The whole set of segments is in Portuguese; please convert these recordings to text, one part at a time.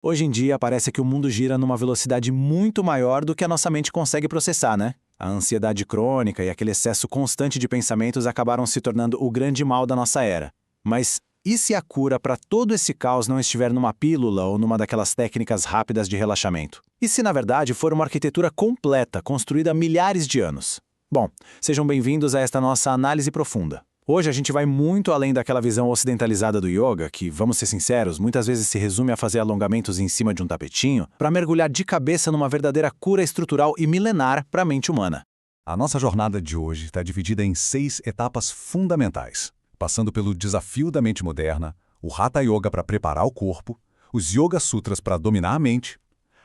Hoje em dia, parece que o mundo gira numa velocidade muito maior do que a nossa mente consegue processar, né? A ansiedade crônica e aquele excesso constante de pensamentos acabaram se tornando o grande mal da nossa era. Mas e se a cura para todo esse caos não estiver numa pílula ou numa daquelas técnicas rápidas de relaxamento? E se, na verdade, for uma arquitetura completa, construída há milhares de anos? Bom, sejam bem-vindos a esta nossa análise profunda. Hoje a gente vai muito além daquela visão ocidentalizada do yoga, que, vamos ser sinceros, muitas vezes se resume a fazer alongamentos em cima de um tapetinho, para mergulhar de cabeça numa verdadeira cura estrutural e milenar para a mente humana. A nossa jornada de hoje está dividida em 6 etapas fundamentais, passando pelo desafio da mente moderna, o Hatha Yoga para preparar o corpo, os Yoga Sutras para dominar a mente,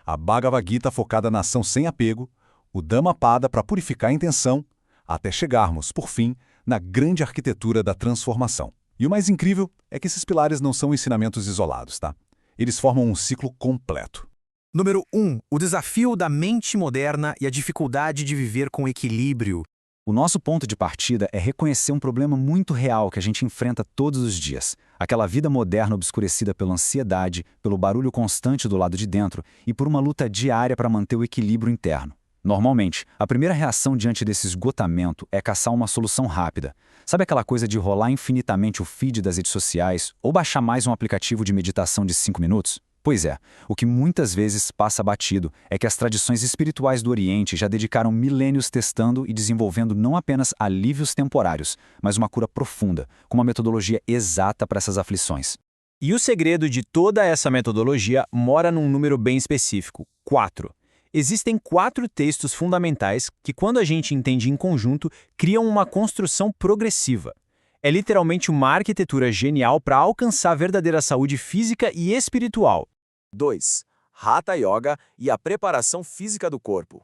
a Bhagavad Gita focada na ação sem apego, o Dhammapada para purificar a intenção, até chegarmos, por fim, na grande arquitetura da transformação. E o mais incrível é que esses pilares não são ensinamentos isolados, tá? Eles formam um ciclo completo. Número 1. O desafio da mente moderna e a dificuldade de viver com equilíbrio. O nosso ponto de partida é reconhecer um problema muito real que a gente enfrenta todos os dias. Aquela vida moderna obscurecida pela ansiedade, pelo barulho constante do lado de dentro e por uma luta diária para manter o equilíbrio interno. Normalmente, a primeira reação diante desse esgotamento é caçar uma solução rápida. Sabe aquela coisa de rolar infinitamente o feed das redes sociais ou baixar mais um aplicativo de meditação de 5 minutos? Pois é, o que muitas vezes passa batido é que as tradições espirituais do Oriente já dedicaram milênios testando e desenvolvendo não apenas alívios temporários, mas uma cura profunda, com uma metodologia exata para essas aflições. E o segredo de toda essa metodologia mora num número bem específico, 4. Existem 4 textos fundamentais que, quando a gente entende em conjunto, criam uma construção progressiva. É literalmente uma arquitetura genial para alcançar a verdadeira saúde física e espiritual. 2. Hatha Yoga e a preparação física do corpo.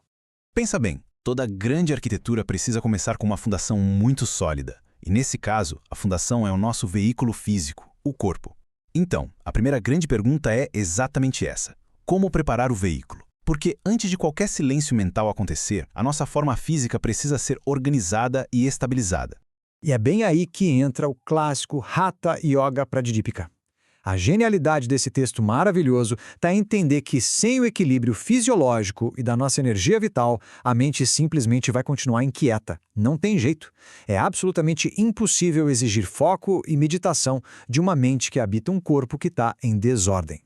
Pensa bem, toda grande arquitetura precisa começar com uma fundação muito sólida. E nesse caso, a fundação é o nosso veículo físico, o corpo. Então, a primeira grande pergunta é exatamente essa: como preparar o veículo? Porque antes de qualquer silêncio mental acontecer, a nossa forma física precisa ser organizada e estabilizada. E é bem aí que entra o clássico Hatha Yoga Pradipika. A genialidade desse texto maravilhoso está em entender que sem o equilíbrio fisiológico e da nossa energia vital, a mente simplesmente vai continuar inquieta. Não tem jeito. É absolutamente impossível exigir foco e meditação de uma mente que habita um corpo que está em desordem.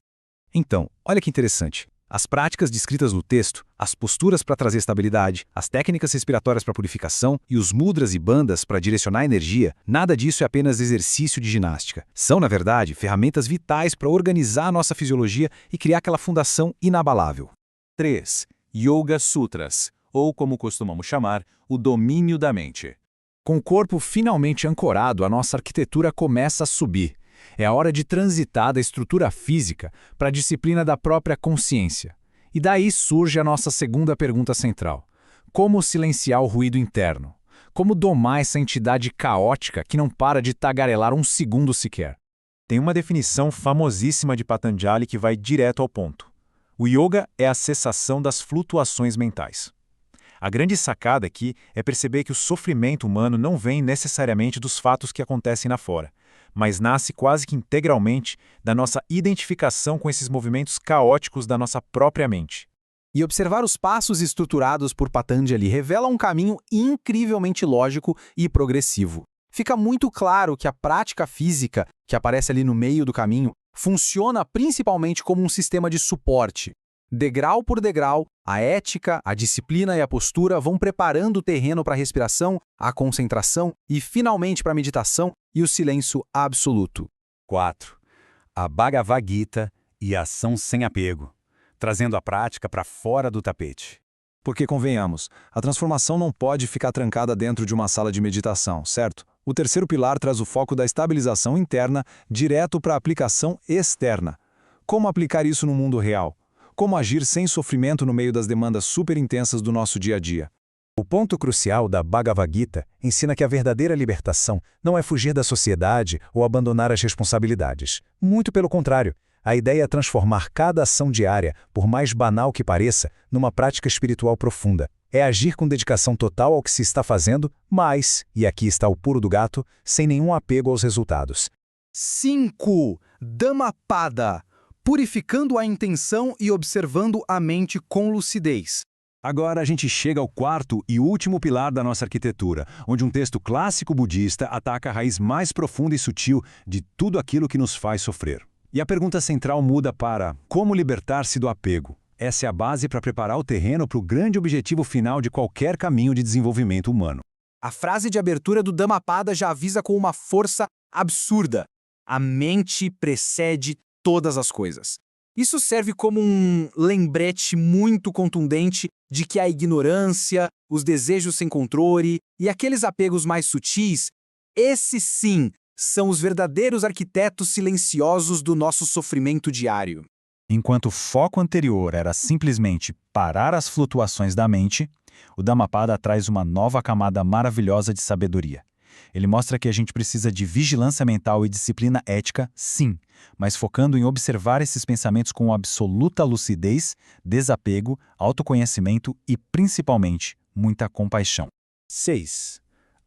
Então, olha que interessante. As práticas descritas no texto, as posturas para trazer estabilidade, as técnicas respiratórias para purificação e os mudras e bandas para direcionar a energia, nada disso é apenas exercício de ginástica. São, na verdade, ferramentas vitais para organizar a nossa fisiologia e criar aquela fundação inabalável. 3. Yoga Sutras, ou como costumamos chamar, o domínio da mente. Com o corpo finalmente ancorado, a nossa arquitetura começa a subir. É a hora de transitar da estrutura física para a disciplina da própria consciência. E daí surge a nossa segunda pergunta central: como silenciar o ruído interno? Como domar essa entidade caótica que não para de tagarelar um segundo sequer? Tem uma definição famosíssima de Patanjali que vai direto ao ponto. O yoga é a cessação das flutuações mentais. A grande sacada aqui é perceber que o sofrimento humano não vem necessariamente dos fatos que acontecem lá fora, mas nasce quase que integralmente da nossa identificação com esses movimentos caóticos da nossa própria mente. E observar os passos estruturados por Patanjali revela um caminho incrivelmente lógico e progressivo. Fica muito claro que a prática física, que aparece ali no meio do caminho, funciona principalmente como um sistema de suporte. Degrau por degrau, a ética, a disciplina e a postura vão preparando o terreno para a respiração, a concentração e, finalmente, para a meditação e o silêncio absoluto. 4. A Bhagavad Gita e a ação sem apego, trazendo a prática para fora do tapete. Porque, convenhamos, a transformação não pode ficar trancada dentro de uma sala de meditação, certo? O terceiro pilar traz o foco da estabilização interna direto para a aplicação externa. Como aplicar isso no mundo real? Como agir sem sofrimento no meio das demandas super intensas do nosso dia a dia? O ponto crucial da Bhagavad Gita ensina que a verdadeira libertação não é fugir da sociedade ou abandonar as responsabilidades. Muito pelo contrário, a ideia é transformar cada ação diária, por mais banal que pareça, numa prática espiritual profunda. É agir com dedicação total ao que se está fazendo, mas, e aqui está o pulo do gato, sem nenhum apego aos resultados. 5. Dhammapada. purificando a intenção e observando a mente com lucidez. Agora a gente chega ao quarto e último pilar da nossa arquitetura, onde um texto clássico budista ataca a raiz mais profunda e sutil de tudo aquilo que nos faz sofrer. E a pergunta central muda para como libertar-se do apego. Essa é a base para preparar o terreno para o grande objetivo final de qualquer caminho de desenvolvimento humano. A frase de abertura do Dhammapada já avisa com uma força absurda. A mente precede todas as coisas. Isso serve como um lembrete muito contundente de que a ignorância, os desejos sem controle e aqueles apegos mais sutis, esses sim são os verdadeiros arquitetos silenciosos do nosso sofrimento diário. Enquanto o foco anterior era simplesmente parar as flutuações da mente, o Dhammapada traz uma nova camada maravilhosa de sabedoria. Ele mostra que a gente precisa de vigilância mental e disciplina ética, sim, mas focando em observar esses pensamentos com absoluta lucidez, desapego, autoconhecimento e, principalmente, muita compaixão. 6.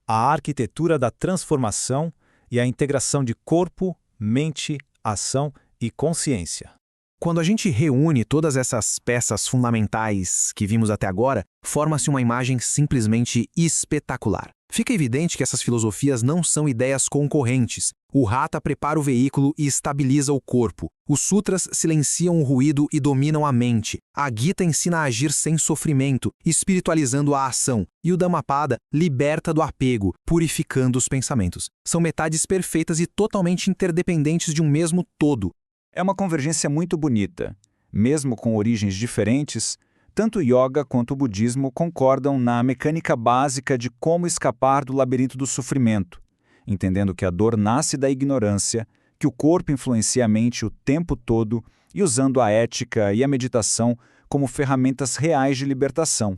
A arquitetura da transformação e a integração de corpo, mente, ação e consciência. Quando a gente reúne todas essas peças fundamentais que vimos até agora, forma-se uma imagem simplesmente espetacular. Fica evidente que essas filosofias não são ideias concorrentes. O Hatha prepara o veículo e estabiliza o corpo. Os Sutras silenciam o ruído e dominam a mente. A Gita ensina a agir sem sofrimento, espiritualizando a ação. E o Dhammapada liberta do apego, purificando os pensamentos. São metades perfeitas e totalmente interdependentes de um mesmo todo. É uma convergência muito bonita. Mesmo com origens diferentes, tanto o yoga quanto o budismo concordam na mecânica básica de como escapar do labirinto do sofrimento, entendendo que a dor nasce da ignorância, que o corpo influencia a mente o tempo todo e usando a ética e a meditação como ferramentas reais de libertação.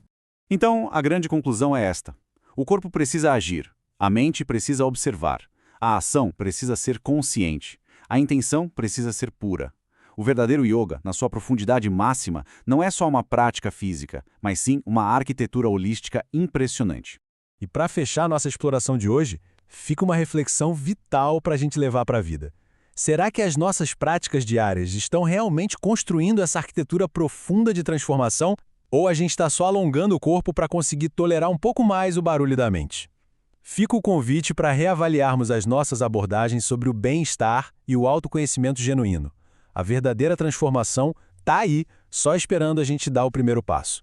Então, a grande conclusão é esta. O corpo precisa agir, a mente precisa observar, a ação precisa ser consciente, a intenção precisa ser pura. O verdadeiro yoga, na sua profundidade máxima, não é só uma prática física, mas sim uma arquitetura holística impressionante. E para fechar nossa exploração de hoje, fica uma reflexão vital para a gente levar para a vida. Será que as nossas práticas diárias estão realmente construindo essa arquitetura profunda de transformação? Ou a gente está só alongando o corpo para conseguir tolerar um pouco mais o barulho da mente? Fica o convite para reavaliarmos as nossas abordagens sobre o bem-estar e o autoconhecimento genuíno. A verdadeira transformação está aí, só esperando a gente dar o primeiro passo.